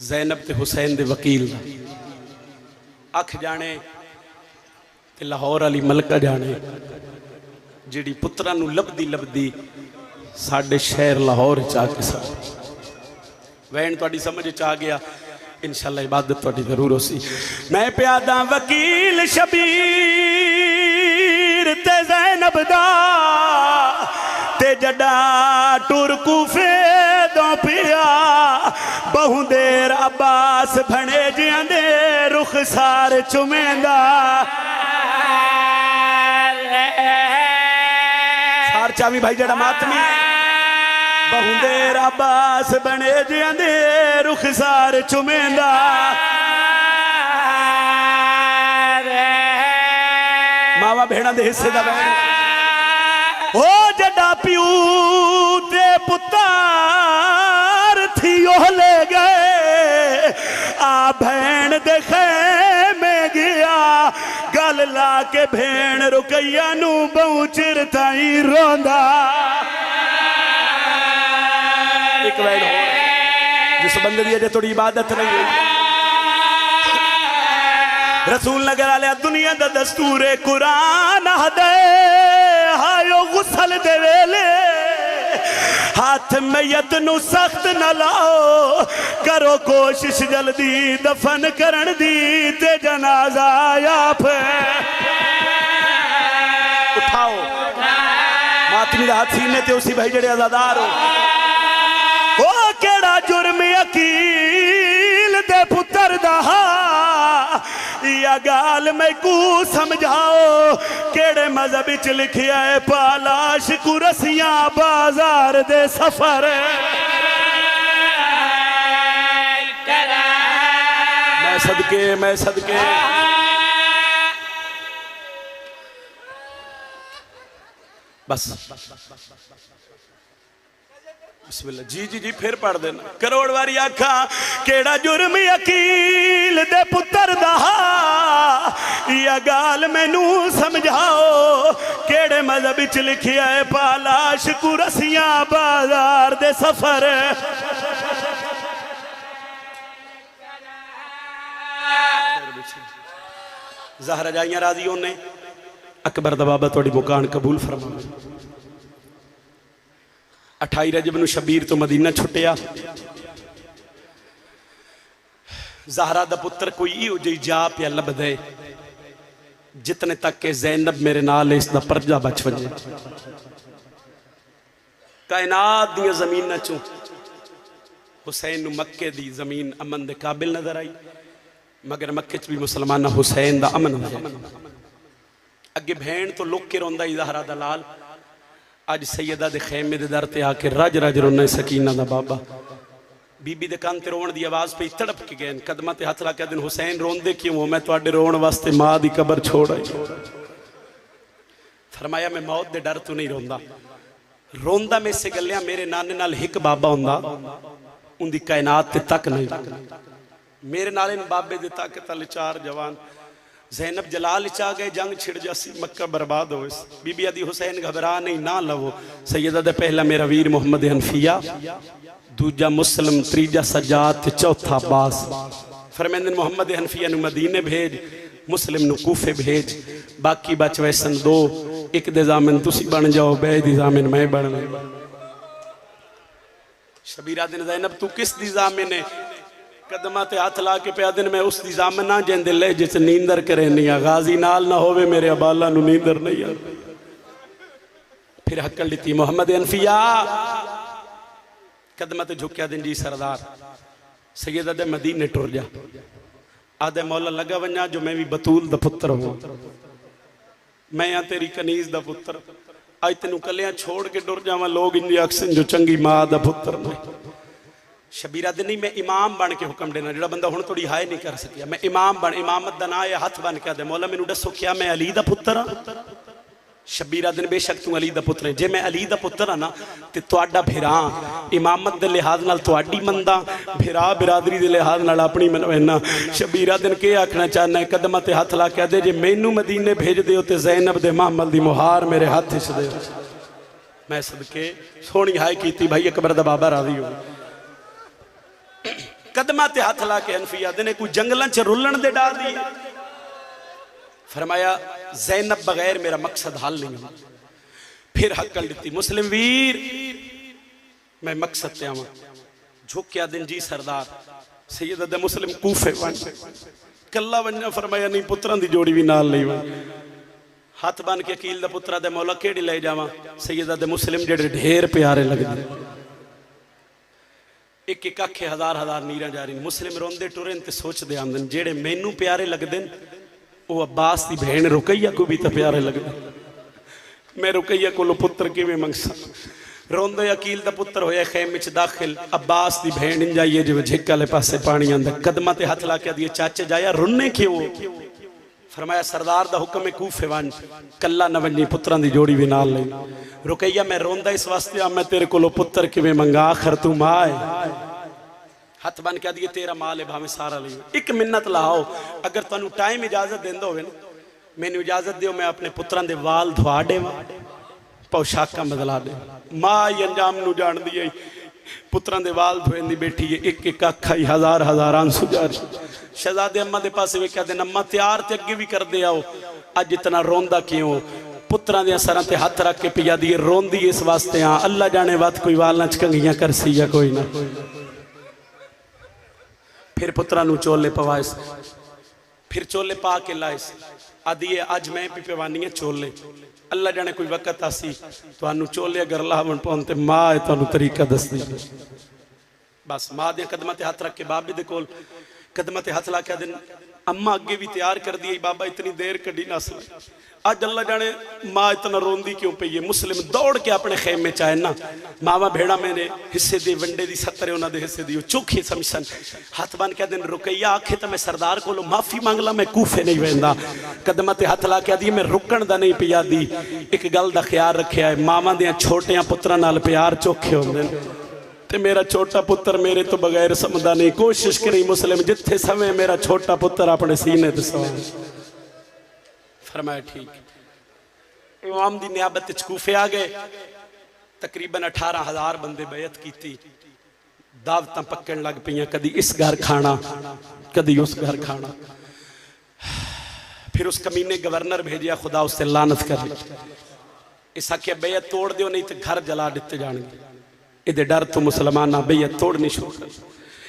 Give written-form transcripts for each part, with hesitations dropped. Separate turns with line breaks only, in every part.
ज़ैनब ते हुसैन दे वकील दा अख जाने ते लाहौर वाली मलका जाने जिहड़ी पुत्रा नूं लभदी लभदी साडे शहर लाहौर च आके सा वैन तुहाडी समझ च आ गया। इंशाअल्लाह इबादत तुहाडी जरूर होसी। मैं प्यादा वकील शबीर ते ज़ैनब दा ते जड़ा टुर कूफे दो पिया बहु देर अब्बास भणे जिंदे रुखसार चुमेंदा सार चावी भाई जड़ा मातमी बहु देर अब्बास बने जिंदे रुखसार चुमेंदा मावा भेड़ा दे हिस्से दा ओ जड़ा प्यू ते पुतार थी ओह ले गए आ भैन देखे में गया गल ला के भेण रुकैया नू बहु चिर ताई रोंदा। एक वैन हो जिस बंदे दी अजे थोड़ी इबादत नहीं हुई रसूल नगर आले दुनिया दा दस्तूर कुरान हदे हायो गुसल दे वेले हाथ मैयत नू सख्त न लाओ करो कोशिश जल्दी दफन करन दी ते जनाजा आप उठाओ मातमी दा हाथ सीने ते उसी भाई जड़े आजादार हो ओ केड़ा जुर्म अकील दे पुत्र दा या गाल मैं कू समझाओ केड़े मजहब च लिखिया है पालाश कुरसियां बाजार दे सफर मैं सदके बस बिस्मिल्लाह जी जी जी फिर पढ़ देना करोड़ वारी आखा केड़ा जुर्म अकील दे पुत्र दा या गाल मैनू समझाओ केड़े मजहब च लिखिया है पालाश कुरसियां बाजार दे सफर ज़हरा जाइयां राजी होने अकबर दा बाबा तुहाडी मुकान कबूल फरमावे। 28 रजब नूं शबीर तो मदीना छुटिया ज़हरा दा पुत्र कोई इहो जी जा पिया लभदे जितने तक के ज़ैनब मेरे नाल इसदा परजा बच वजे कायनात दी ज़मीन चों हुसैन नूं मक्के दी ज़मीन अमन दे काबिल नजर आई मगर मक्के च भी मुसलमान हुसैन दा अमन हो अगे भेण तो लुक के रोंदा ज़हरा दा लाल अज सैयदा दे खेमे दे दर ते आके रज रज रोना सकीना दा बाबा बीबी दे कान ते रोण दी आवाज पे तड़प के गए कदमां ते हथ ला के दिन हुसैन रोंदे क्यों हो मैं तुहाडे रोण वास्ते मां दी कबर छोड़ आई फरमाया मैं मौत दे डर तो नहीं रोंदा रोंदा में से गलियां मेरे नाने नाल हिक बाबा हुंदा उंदी कायनात ते तक नहीं मेरे नाल इन बाबे दे तक तले 4 जवान ज़ैनब जलाल चा गए जंग छिड़ जासी मक्का बर्बाद हो बीबी आदि हुसैन घबरा नहीं ना लवो सैयदा दे पहला मेरा वीर मुहम्मद हनफिया दूजा मुस्लिम तीजा सजाद चौथा अब्बास फरमांदे मुहम्मद हनफिया नूं मदीने भेज मुस्लिम नूं कूफे भेज बाकी बच वैसन 2 एक दे ज़ामिन तुसी बन जाओ बे दी ज़ामिन मैं बन शबीरा दिन ज़ैनब तू किस दी ज़ामिन है कदमा ते हाथ ला के पिया दिन मैं उस दी ज़ामिना जिंदे ले जिस नींदर करे नहीं गाजी नाल ना होवे मेरे अबाला नूं नींदर नहीं आ फिर हक्कल लीती मुहम्मद हनफिया कदमा ते झुकिया दिन जी सरदार सैयदा दे मदीने टुर जा आदे मौला लगा वन्या जो मैं भी बतूल दा पुत्र हूं मैं या तेरी कनीज दा पुत्र आज तेनू कलियां छोड़ के टुर जावां लोग इंदी अक्सन जो चंगी मां दा पुत्र नहीं शबीरा दिन नहीं मैं इमाम बन के हुक्म देना जो बंदा हुण थोड़ी हाय नहीं कर सकिया मैं इमाम बन इमामत दा ना है हथ बन के दे मौला मैनू दसो क्या मैं अली दा पुत्र हां शबीरा दिन बेशक तू अली दा पुत्र है जे मैं अली दा पुत्र हां ना ते तुहाडा भिरा इमामत दे लिहाज नाल तुहाडी मंदा भिरा बिरादरी दे लिहाज नाल अपनी मनवेना शबीरा दिन के आखना चाहना है कदमां ते हथ ला के दे जे मैनू मदीने भेज दिओ ते ज़ैनब दे महमल दी मुहार मेरे हाथ च दे मैं सदके सोहनी हाय कीती भाई अकबर दा बाबा राजी हो कदमां ते हथ ला के हनफी आदे ने कोई जंगलों च रुलन दे डाल दी। फरमाया ज़ैनब बगैर मेरा मकसद हल नहीं हुआ। फिर हकल दी मुस्लिम वीर मैं मकसद ते आवां झुकिया दिन जी सरदार सैयद मुस्लिम कूफे वन कला वन्या। फरमाया नहीं पुत्रां दी जोड़ी भी नाल नहीं वन। हाथ बन के अकील दा पुत्रा दे मौला केड़ी ले जावां सैयद मुस्लिम जेड़े ढेर प्यारे लगदे एक एक आखे हजार हजार नीरा जा रही। मुस्लिम रोंदे टुरन ते सोचदे आंदन जेड़े मैनू प्यारे लगदे वो अब्बास दी भेण रुकैया को भी तो प्यारे लगदे। मैं रुकैया कोलों पुत्र किवें मंगसा। रोंदे अकील दा पुत्र होया खैमे च दाखिल। अब्बास दी भेण इंज आई जिवें झिक वाले पासे पानी आंदा। कदमां ते हथ ला के आदी चाचे जाया रुन्ने क्यों। फरमाया सरदार दा हुक्म है कूफे वन कला न वन्नी पुत्रां दी जोड़ी भी नाल ले। रुकैया मैं रोंदा इस वास्ते आ मैं तेरे कोलों पुत्र किवें मंगा आखिर तू मां है। हथ बन के आदिए तेरा माल है भावें सारा ले। एक मिन्नत लाओ अगर तुहानू टाइम इजाजत देंदा होवे ना मैनू इजाजत दियो मैं अपने पुत्रां दे वाल धवा देवां पौशाकां बदला दे। मां ही अंजाम नू जाणदी है पुत्रां दे वाल धोएंदी बैठी है एक एक अखा ही हजार हजार आंसू जारी। शहजादे अम्मा दे पास वेख्या दिन अम्मा तैयार ते अगे भी कर दे आओ अज इतना रोंदा क्यों। पुत्रां दे सरां ते हथ रख के पिया दी रोंदी इस वास्ते हाँ अल्लाह जाने बात कोई वाल च कंगियां करसी या कोई ना। फिर पुत्रां नू चोले पवाए फिर चोले पा के लाए आदि अज मैं भी पवानी है चोले अल्लाह जाने कोई वक्त आसी तो चोले अगर लावन पाउन ते मां है तुहानू तरीका दसदी। बस मां दे कदमां ते हथ रख के बाबे दे कोल कदमां ते हथ ला के दिन अम्मा अगे भी तैयार कर दी बाबा इतनी देर कड़ी नस्ल अज अल्लाह जाने मां इतना रोंदी क्यों पई है। मुस्लिम दौड़ के अपने खेमे च आए ना मावा भेड़ा मेरे हिस्से दी वंडे दी सत्तर उन्होंने हिस्से दी चोखे समझन। हाथ बन के दिन रुकैया आखे तो मैं सरदार को माफी मांग ला मैं कूफे नहीं वेंदा। कदमां ते हथ ला के आदि मैं रुकण दा नहीं पिया दी। एक गल दा ख्याल रखिया है मावां दे छोटियां पुत्रां नाल प्यार चोखे होंदे ते मेरा छोटा पुत्र मेरे तो बगैर समझदा नहीं। कोशिश करी मुस्लिम जिथे समय मेरा छोटा पुत्र अपने सीने ते सवाए। फरमाया ठीक। इमाम दी नियाबत कूफे आ गए तकरीबन 18,000 बंदे बैयत की। दावतां पकन लग पईयां कदी इस घर खाना कदी उस घर खाना। फिर उस कमीने गवर्नर भेजिया खुदा उससे लानत कर इस आख्या बैयत तोड़ दियो नहीं तो घर जला दिते जाएंगे। इहदे डर तो मुसलमान बैयत तोड़नी शुरू कर।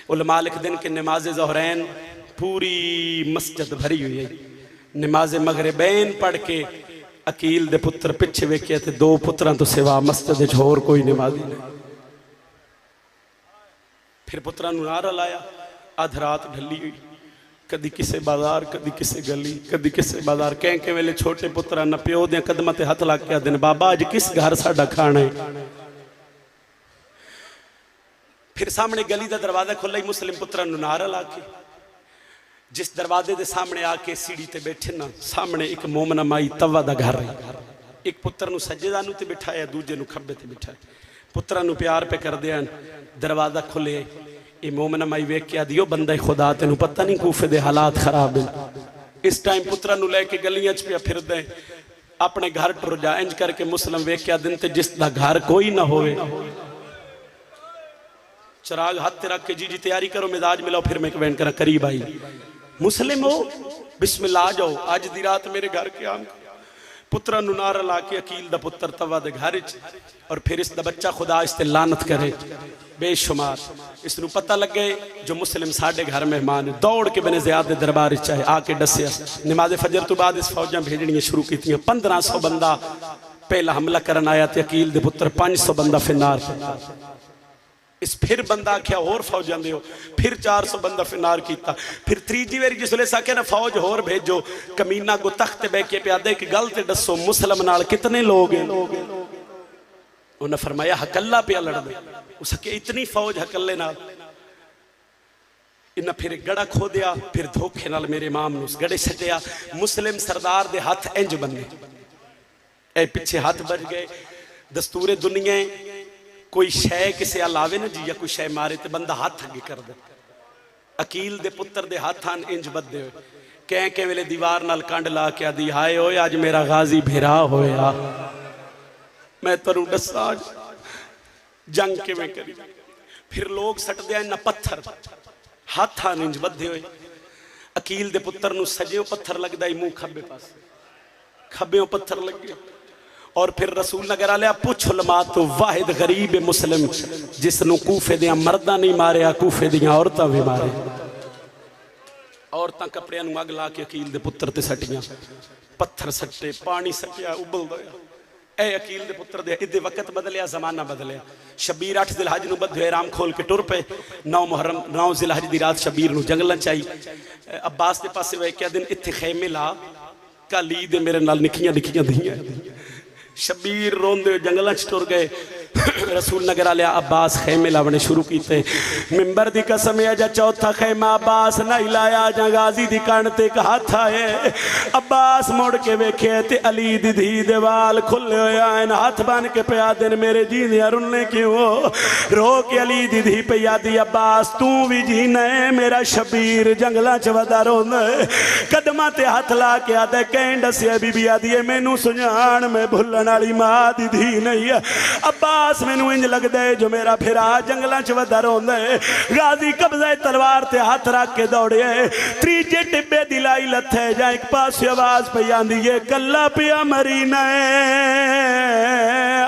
उलमा लिखदे कि नमाज ज़ोहरैन पूरी मस्जिद भरी हुई है। नमाज मगरिबैन पढ़ के अकील दे पुत्र पिछे वेखे ते दो पुत्रां तो सिवा मस्जिद होर कोई नमाजी नहीं। फिर पुत्रां नूं नारा लाया अध रात ढली हुई कदी किसे बाजार कदी किसे गली कदी किसे बाजार कह वेले छोटे पुत्रा न प्यो दे कदमां ते हथ लग के दिन बाबा अज किस घर साडा खाना है। फिर सामने गली का दरवाजा खुला ही मुस्लिम पुत्रा नूं नारा ला के जिस दरवाजे के सामने आके सीढ़ी ते बैठे ना सामने एक मोमना माई तवा दा घर है। एक पुत्र नूं सज्जे नूं ते बिठाया दूजे नूं खब्बे ते बिठाया। पुत्रा नूं प्यार पे कर दिया दरवाजा खुले ये मोमना माई वेख के आदियो बंदा खुदा तेनू पता नहीं कूफे दे हालात खराब है। इस टाइम पुत्रा नूं लैके गलियां च पिया फिर दे अपने घर टुर जा इंज करके मुस्लिम वेख के दिन ते जिस दा घर कोई ना होवे चिराग हाथ रख के जी जी तैयारी करो मिजाज मिलाओ फिर मैं कमेंट करा करीब आई मुस्लिम हो बिस्मिल्लाह जाओ अज दी रात मेरे घर के आम। पुत्रा नूं नारा ला के अकील दा पुत्र तवा दे घर और फिर इसका बच्चा खुदा इस ते लानत करे बेशुमार। इसनू पता लगे जो मुस्लिम साडे घर मेहमान दौड़ के बने ज़ियाद दे दरबार चाहे आके दसिया नमाज फजर तो बाद इस फौजा भेजनियां शुरू की। 1500 बंदा पहला हमला करन आया ते अकील दे पुत्र 500 बंदा फिनार। इस फिर बंदा आख्या होर फौजां दिओ फिर 400 बंदा फिनार किया। फिर तीजी बारी जिसले आख्या ना फौज होर भेजो कमीना गो तख्त बह के प्यादे एक गल ते दसो मुसलम नाल कितने लोग हैं। उन्हें फरमाया हकल्ला पिया लड़दे उसके इतनी फौज हकल्ले नाल। इन्हें फिर गड़ा खोदिया फिर धोखे नाल मेरे इमाम नूं उस गड़े सटिया। मुस्लिम सरदार दे हाथ इंज बने ए पिछे हाथ बज गए। दस्तूरे दुनिया कोई शय किसे लावे ना जी या कोई शय मारे तो बंदा हाथ अगे कर दे। अकील दे पुत्र दे हाथ इंज बदे हुए कह वेले दीवार नाल कंड ला के आदि हाय होए अज मेरा गाजी भेरा होया। मैं तुहानू दसा जंग किवें करी। फिर लोग सटदे न पत्थर हाथ इंज बधे हुए। अकील दे पुत्र नूं सज्जियों पत्थर लगदा ही, मुंह खब्बे पासे, खब्बियों पत्थर लगे। और फिर रसूल नगर आलिया पुछ उलमा तो वाहिद गरीब मुस्लिम जिसनों कूफे दियां मर्दां नहीं मारिया, कूफे दियां औरतां भी मारे। औरतां कपड़ियां नूं अग ला के अकील दे पुत्र ते सटियां, पत्थर सट्टे, पानी सटिया, उबलदा होया। ए अकील दे पुत्र दे इदे वक्त बदलिया, जमाना बदलिया। शबीर 8 जिलहज नूं बधे राम खोल के टुर पे। 9 मुहर्रम 9 जिलहज दी रात शबीर नूं जंगलां च आई। अब्बास दे पासे वेख्या दिन इत्थे खैमे ला, काली दे मेरे नाल निक्कियां निक्कियां धीआं। शबीर रोंदे जंगलां च टुर गए। रसूल नगर आलिया अब्बास खैमे लावने शुरू किए। मिंबर दी कसम है अजा चौथा खैमा अब्बास नहीं लाया, जा गाजी दी कण ते एक हाथ आए। अब्बास मुड़ के वेखे ते अली दी धी दे वाल खुले होए आए, हाथ बन के पिया दिन मेरे जींदियां रुलने क्यों। रो के अली दी धी पिया दी अब्बास तू भी जीना है, मेरा शबीर जंगलां च वदा रोंदा कदमां ते हाथ ला के आदे कैं दसिया बीबी आदी मैनू सुझाण मैं भुल्लण वाली मां दी धी नहीं है। अब्बास मैनू इंज लगदा है जो मेरा फिरा जंगलां च वदा रोंदा है। गाजी कब्जा तलवार ते हाथ रख के दौड़े, त्रीजे टिब्बे दी लाई लथे जा एक पासे आवाज पई आंदी है कल्ला पिया मरी ना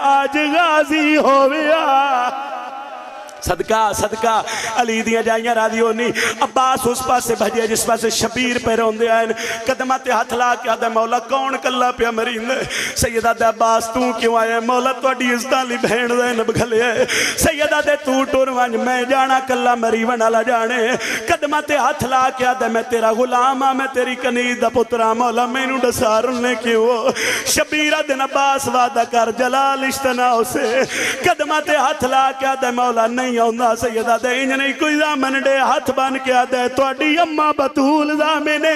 आज गाजी होविया। सदका सदका अली दियां जाइयां राजी होनी। अब्बास उस पासे भजे जिस पासे शबीर पे रोंदे आए। कदमां ते हाथ ला के आदा मौला कौन कल्ला पिया मरींदे। सैयदा दे अब्बास तू क्यों आया। मौला तुहाडी इज्जतां लई भेण दे नब घले। सैयदा दे तू टुर वंज मैं जाना कल्ला मरी वाला जाने। कदमां ते हाथ ला के आदा मैं तेरा गुलाम आ, मैं तेरी कनीज दा पुत्रा, मौला मैनू दसा रुलने क्यों। शबीर दिन अब्बास वादा कर जलाल इश्तना उसे। कदमां ते हाथ ला के आदा मौला नहीं आउंदा। सैयदा दे इंज नहीं कोई जामन डे हाथ बन के आदे तुहाडी अम्मा बतूल जामिने।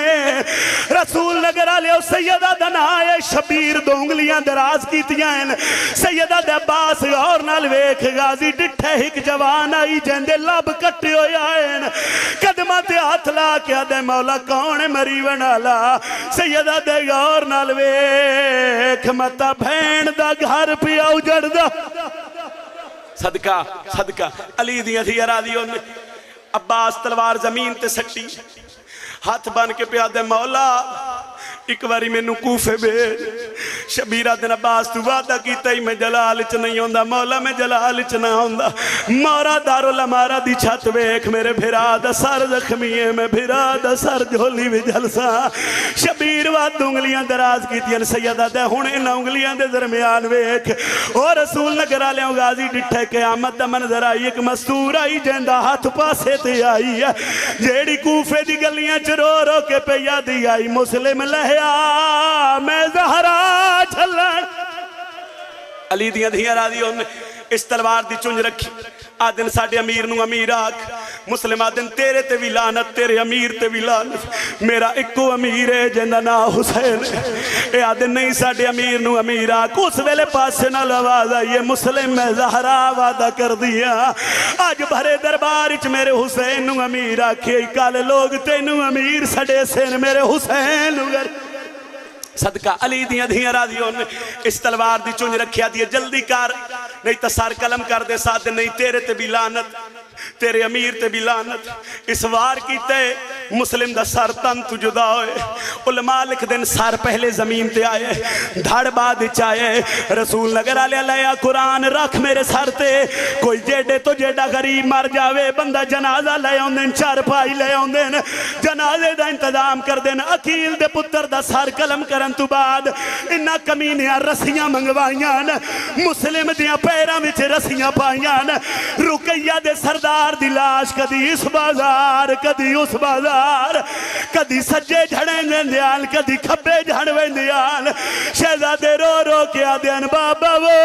रसूल नगर आले सैयदा दा नां है शबीर दो उंगलियां दराज कीतियां हैं। सैयदा दे अब्बास और नाल वेख गाजी डिठे एक जवान आई जेंदे लब कट्टे होए आए। कदमां ते हाथ ला के आदे मौला कौन मरी वाला। सैयदा दे और नाल वेख मता भैन दा घर पिया उजड़दा। सदका सदका अली दियां धियां राजी होने। अब्बास तलवार जमीन ते सट्टी, हाथ बन के पिया दे मौला एक बारी मैनू कूफे भेज। शबीरा दिन अब्बास तू वादा कीता ही मैं जलाल च नहीं आंदा। मौला मैं जलाल च ना आंदा। मारा दारुल अमारा दी छत वेख मेरे भिरा दा सर जख्मी है, मैं भिरा दा सर झोली भी जलसा। शबीर वाद उंगलियां दराज कीतियां। सैयदा दे हुण इन्हां उंगलियां दे दरम्यान वेख ओ रसूल नगर आलियां गाजी डिठे क़यामत दा मंजर आई। एक मस्तूर आई जेंदा हाथ पासे ते आई है, जेड़ी कूफे दी गलियां च रो रो के पईया दी आई। मुस्लिम लहे मैं ज़हरा झल्लण। अली दियां धियां राजी होने। इस तलवार दी चुंझ रखी। आदिन साडे अमीर नूं अमीर आख। मुस्लिम आदिन तेरे ते भी लानत, तेरे अमीर ते भी लानत। मेरा इको अमीर है जिंदा ना हुसैन है। ए आदिन नहीं साडे अमीर नूं अमीर आख। उस वेले पासे नाल आवाज आई है मुस्लिम मैं ज़हरा वादा कर दिया अज भरे दरबार च मेरे हुसैन नूं अमीर आखे। कल लोग तैनूं अमीर सड़े सेन मेरे हुसैन नूं। सदका अली दियां धियां राजी होने। इस तलवार दी चुंझ रखिया दी जल्दी कर नहीं तो सर कलम कर दे साथ। नहीं तेरे ते भी लानत, तेरे अमीर ते भी लानत। इस वार कीते मुस्लिम दा सर तन तू जुदा होए। उलमा लिख दिन सर पहले जमीन ते आए, धड़ बाद च आए। रसूल नगर आले लाया कुरान रख मेरे सर ते। कोई जेडे तो जेडा गरीब मर जावे बंदा जनाजा ले आउंदे, चार पाई ले आउंदे, जनाजे दा इंतजाम कर देन। अकील दे पुत्र दा सर कलम करन तू बाद इन्ना कमीनियां रस्सियां मंगवाइयां, मुस्लिम दियां पैरां विच रस्सियां पाइयां। रुकैया दे सरदार दी लाश कदी इस बाजार कदी उस बाजार, कदी सज्जे झड़े वेंदियां कदी खब्बे झड़ वेंदियां। शहजादे रो रो के आदियां बाबा वो